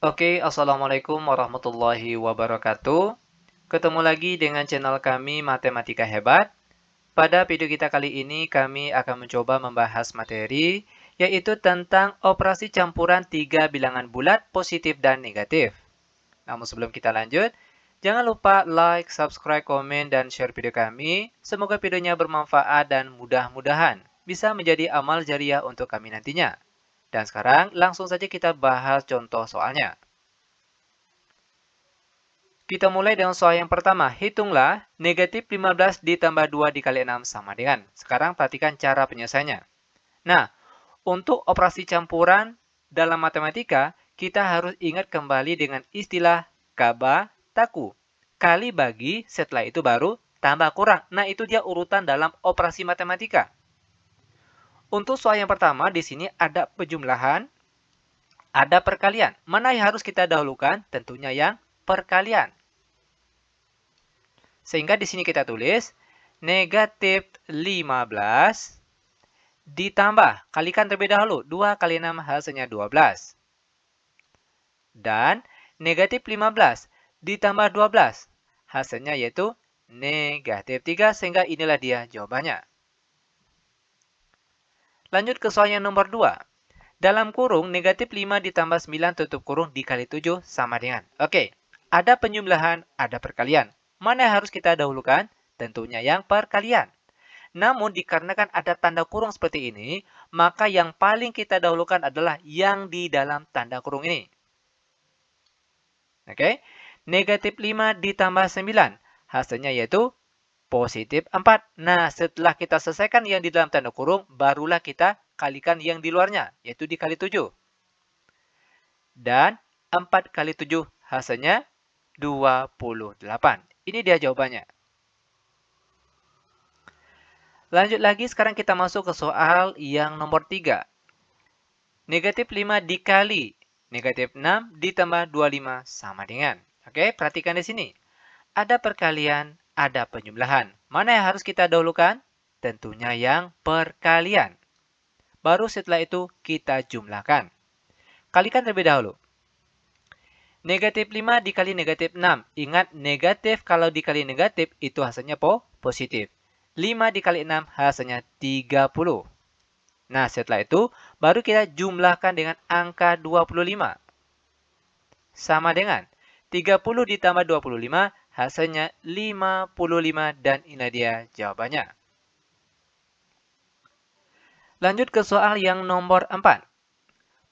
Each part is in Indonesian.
Oke, Assalamualaikum warahmatullahi wabarakatuh. Ketemu lagi dengan channel kami Matematika Hebat. Pada video kita kali ini kami akan mencoba membahas materi yaitu tentang operasi campuran tiga bilangan bulat positif dan negatif. Namun sebelum kita lanjut, jangan lupa like, subscribe, komen, dan share video kami. Semoga videonya bermanfaat dan mudah-mudahan bisa menjadi amal jariah untuk kami nantinya. Dan sekarang langsung saja kita bahas contoh soalnya. Kita mulai dengan soal yang pertama. Hitunglah negatif 15 ditambah 2 dikali 6 sama dengan. Sekarang perhatikan cara penyelesaiannya. Nah, untuk operasi campuran dalam matematika, kita harus ingat kembali dengan istilah kaba taku. Kali bagi, setelah itu baru tambah kurang. Nah, itu dia urutan dalam operasi matematika. Untuk soal yang pertama, di sini ada penjumlahan, ada perkalian. Mana yang harus kita dahulukan? Tentunya yang perkalian. Sehingga di sini kita tulis negatif 15 ditambah, kalikan terlebih dahulu, 2 kali 6 hasilnya 12. Dan negatif 15 ditambah 12, hasilnya yaitu negatif 3, sehingga inilah dia jawabannya. Lanjut ke soal yang nomor 2. Dalam kurung, negatif 5 ditambah 9 tutup kurung dikali 7 sama dengan. Oke, ada penjumlahan, ada perkalian. Mana yang harus kita dahulukan? Tentunya yang perkalian. Namun dikarenakan ada tanda kurung seperti ini, maka yang paling kita dahulukan adalah yang di dalam tanda kurung ini. Oke, negatif 5 ditambah 9, hasilnya yaitu positif 4. Nah, setelah kita selesaikan yang di dalam tanda kurung, barulah kita kalikan yang di luarnya, yaitu dikali 7. Dan 4 kali 7 hasilnya 28. Ini dia jawabannya. Lanjut lagi, sekarang kita masuk ke soal yang nomor 3. Negatif 5 dikali negatif 6 ditambah 25 sama dengan. Oke, perhatikan di sini. Ada perkalian, ada penjumlahan. Mana yang harus kita dahulukan? Tentunya yang perkalian. Baru setelah itu kita jumlahkan. Kalikan terlebih dahulu. Negatif 5 dikali negatif 6. Ingat, negatif kalau dikali negatif itu hasilnya positif. 5 dikali 6 hasilnya 30. Nah, setelah itu baru kita jumlahkan dengan angka 25. Sama dengan 30 ditambah 25 hasilnya 55 dan ini dia jawabannya. Lanjut ke soal yang nomor 4.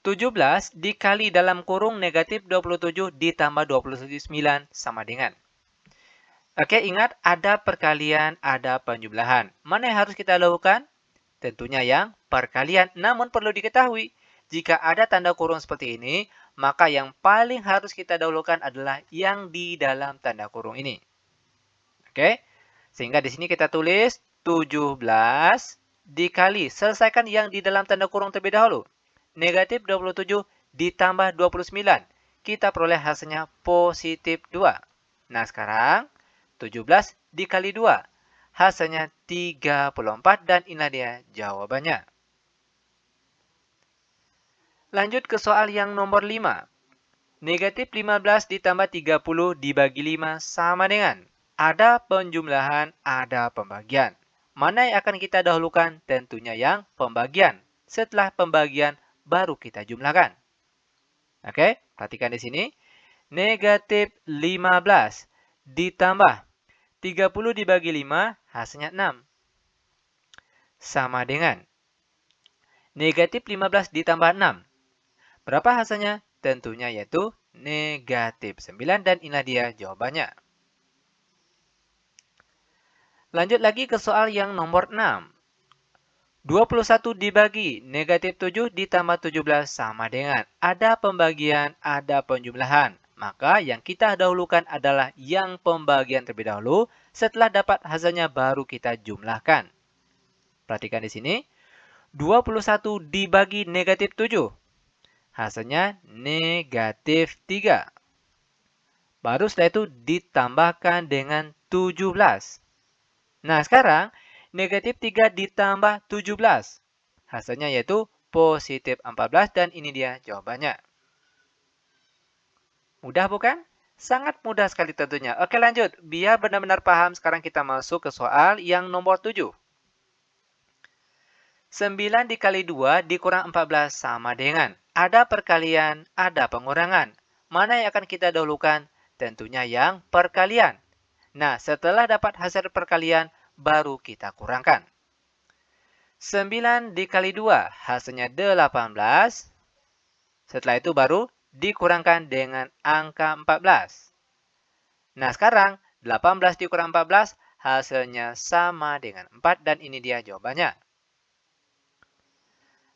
17 dikali dalam kurung negatif 27 ditambah 29 sama dengan. Oke, ingat ada perkalian, ada penjumlahan. Mana yang harus kita lakukan? Tentunya yang perkalian. Namun perlu diketahui, jika ada tanda kurung seperti ini, maka yang paling harus kita dahulukan adalah yang di dalam tanda kurung ini. Oke, sehingga di sini kita tulis 17 dikali, selesaikan yang di dalam tanda kurung terlebih dahulu. Negatif 27 ditambah 29. Kita peroleh hasilnya positif 2. Nah, sekarang 17 dikali 2. Hasilnya 34 dan inilah dia jawabannya. Lanjut ke soal yang nomor 5. Negatif 15 ditambah 30 dibagi 5 sama dengan. Ada penjumlahan, ada pembagian. Mana yang akan kita dahulukan? Tentunya yang pembagian. Setelah pembagian, baru kita jumlahkan. Oke, perhatikan di sini. Negatif 15 ditambah 30 dibagi 5, hasilnya 6. Sama dengan negatif 15 ditambah 6. Berapa hasilnya? Tentunya yaitu negatif 9 dan inilah dia jawabannya. Lanjut lagi ke soal yang nomor 6. 21 dibagi negatif 7 ditambah 17 sama dengan. Ada pembagian, ada penjumlahan. Maka yang kita dahulukan adalah yang pembagian terlebih dahulu. Setelah dapat hasilnya baru kita jumlahkan. Perhatikan di sini. 21 dibagi negatif 7. Hasilnya negatif 3. Baru setelah itu ditambahkan dengan 17. Nah, sekarang negatif 3 ditambah 17. Hasilnya yaitu positif 14 dan ini dia jawabannya. Mudah bukan? Sangat mudah sekali tentunya. Oke lanjut, biar benar-benar paham sekarang kita masuk ke soal yang nomor 7. 9 dikali 2 dikurang 14 sama dengan. Ada perkalian, ada pengurangan. Mana yang akan kita dahulukan? Tentunya yang perkalian. Nah, setelah dapat hasil perkalian, baru kita kurangkan. 9 dikali 2, hasilnya 18. Setelah itu baru dikurangkan dengan angka 14. Nah, sekarang 18 dikurang 14, hasilnya sama dengan 4 dan ini dia jawabannya.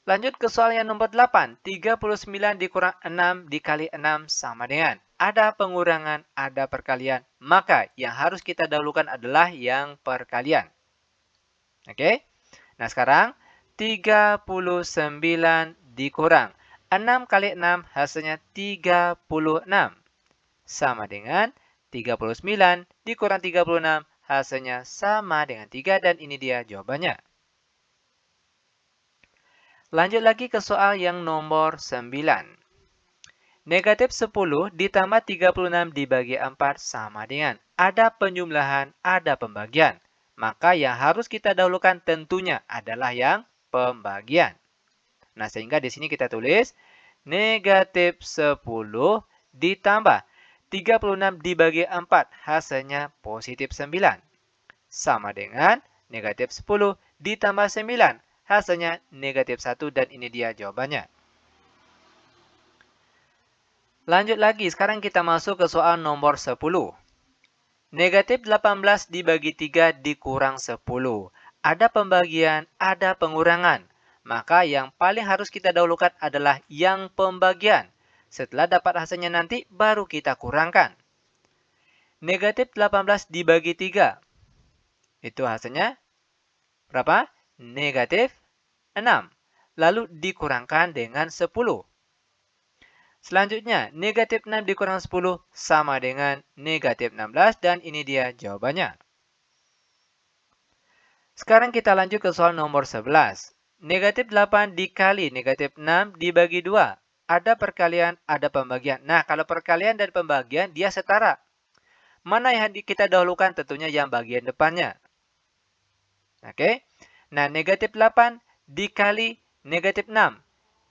Lanjut ke soal yang nomor 8. 39 dikurang 6 dikali 6 sama dengan. Ada pengurangan, ada perkalian. Maka yang harus kita dahulukan adalah yang perkalian. Oke? Nah sekarang 39 dikurang 6 kali 6 hasilnya 36. Sama dengan 39 dikurang 36 hasilnya sama dengan 3 dan ini dia jawabannya. Lanjut lagi ke soal yang nomor 9. Negatif 10 ditambah 36 dibagi 4 sama dengan. Ada penjumlahan, ada pembagian. Maka yang harus kita dahulukan tentunya adalah yang pembagian. Nah, sehingga di sini kita tulis negatif 10 ditambah 36 dibagi 4 hasilnya positif 9. Sama dengan negatif 10 ditambah 9. Hasilnya negatif 1 dan ini dia jawabannya. Lanjut lagi, sekarang kita masuk ke soal nomor 10. Negatif 18 dibagi 3 dikurang 10. Ada pembagian, ada pengurangan. Maka yang paling harus kita dahulukan adalah yang pembagian. Setelah dapat hasilnya nanti, baru kita kurangkan. Negatif 18 dibagi 3. Itu hasilnya berapa? Negatif 6. Lalu dikurangkan dengan 10. Selanjutnya, negatif 6 dikurang 10 sama dengan negatif 16 dan ini dia jawabannya. Sekarang kita lanjut ke soal nomor 11. Negatif 8 dikali negatif 6 dibagi 2. Ada perkalian, ada pembagian. Nah, kalau perkalian dan pembagian dia setara. Mana yang kita dahulukan? Tentunya yang bagian depannya. Oke. Nah, negatif 8 dikali negatif 6.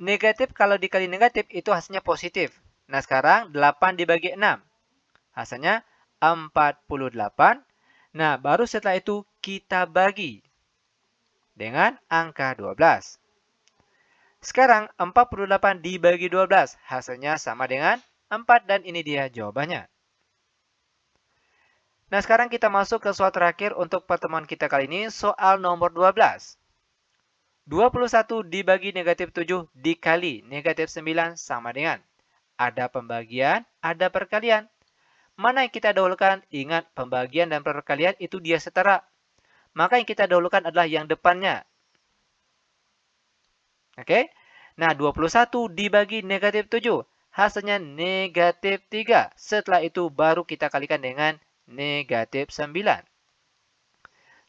Negatif kalau dikali negatif itu hasilnya positif. Nah, sekarang 8 dibagi 6. Hasilnya 48. Nah, baru setelah itu kita bagi dengan angka 12. Sekarang 48 dibagi 12. Hasilnya sama dengan 4 dan ini dia jawabannya. Nah, sekarang kita masuk ke soal terakhir untuk pertemuan kita kali ini, soal nomor 12. 21 dibagi negatif 7 dikali negatif 9 sama dengan. Ada pembagian, ada perkalian. Mana yang kita dahulukan? Ingat, pembagian dan perkalian itu dia setara. Maka yang kita dahulukan adalah yang depannya. Oke? Nah, 21 dibagi negatif 7. Hasilnya negatif 3. Setelah itu baru kita kalikan dengan negatif 9.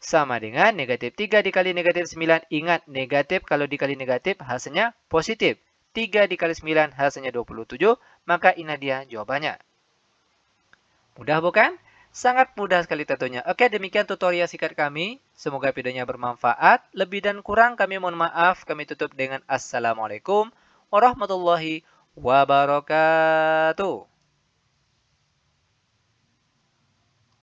Sama dengan negatif 3 dikali negatif 9. Ingat, negatif kalau dikali negatif hasilnya positif. 3 dikali 9 hasilnya 27. Maka ini dia jawabannya. Mudah bukan? Sangat mudah sekali tentunya. Oke, demikian tutorial singkat kami. Semoga videonya bermanfaat. Lebih dan kurang kami mohon maaf. Kami tutup dengan Assalamualaikum warahmatullahi wabarakatuh.